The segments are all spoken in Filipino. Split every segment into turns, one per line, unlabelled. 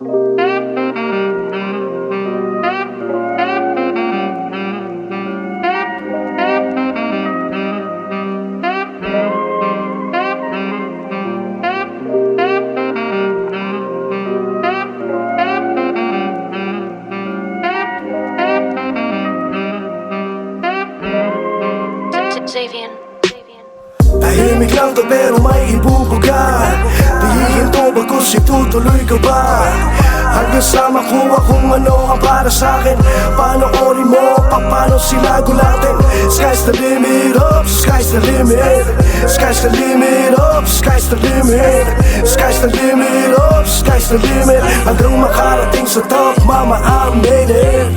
Tahimik lang to pero may ibubuga. Dihihinto bagkus itutuloy ka ba? Hanggang sa makuha kung ano ang para sa'kin. Panoorin mo paano sila gulatin. Sky's the limit up, sky's the limit. Sky's the limit up, sky's the limit. Sky's the limit up, sky's the limit. Hanggang makarating sa top, mama I made it.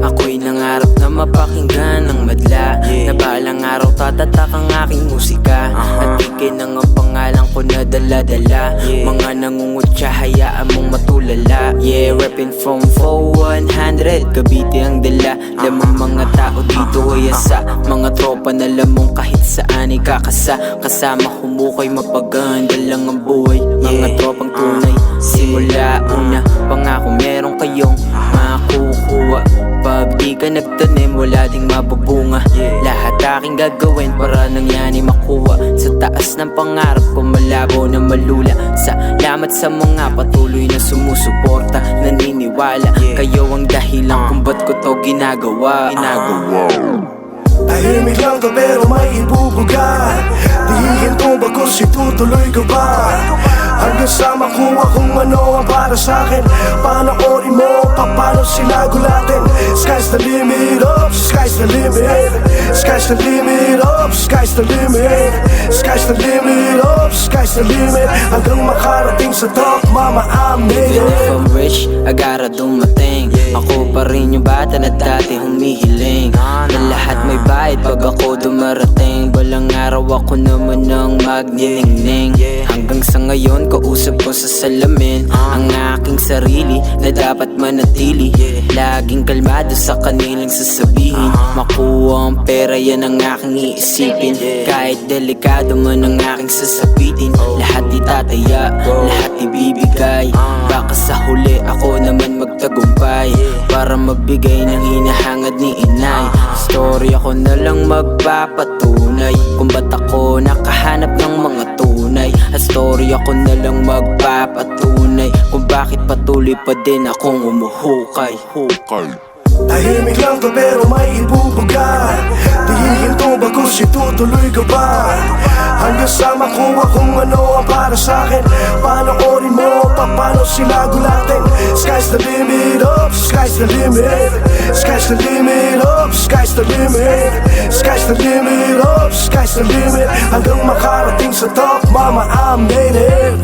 Ako'y nangarap na mapakinggan ng madla, na balang araw tatatak ang aking musika. At ikinang ang pangalan ko na dala-dala. Mga nangungutya, hayaan mong matulala. Yeah, reppin' from 4-100, Cavite ang dala. Lamang mga tao dito ay asa. Mga tropa na lamang kahit saan ay kakasa. Kasama humukay, mapaganda lang ang buhay. Mga tropang tunay, simula una. Pangako meron kayong makukuha. Pag di ka nagtanim, wala ding mabubunga. Lahat aking gagawin para nang yan ay makuha. Sa taas ng pangarap ko, malabo na malula. Salamat sa mga patuloy na sumusuporta. Naniniwala, kayo ang dahilan kung ba't ko to ginagawa.
Tahimik lang to pero may ibubuga. Dihihinto bagkus itutuloy ka ba? Hanggang sa makuha kung ano ang para sa'kin. Panoorin mo paano sila gulatin. Sky's the limit up, sky's the limit. Sky's the limit up, sky's the limit. Sky's the limit up, sky's the limit. Hanggang makarating sa top, mama I made it.
Even if I'm rich, I gotta dumating. Ako pa rin yung bata na dati humihiling. Na lahat may bayad pag ako dumarating. Balang araw ako naman ang magniningning. Hanggang sa ngayon, kausap ko sa salamin ang aking sarili na dapat manatili. Laging kalmado sa kanilang sasabihin. Makuha ang pera, yan ang aking iisipin. Kahit delikado man ang aking sasabitin. Lahat itataya, lahat ibibigay. Baka sa huli ako naman magtagumpay, para magbigay ng hinahangad ni inay. Storya ko na lang magpapatunay kung ba't ako nakahanap ng mga tunay. At storya ko na lang magpapatunay kung bakit patuloy pa din akong umuhukay.
Tahimik lang to pero may ibubuga. Dihihinto bagkus itutuloy ka ba? Hanggang sa makuha kung ano ang para sa'kin. Panoorin mo paano sila gulatin. Sky's the limit up, sky's the limit. Sky's the limit up, sky's the limit. Sky's the limit up, sky's the limit. Hanggang makarating sa top, mama I made it.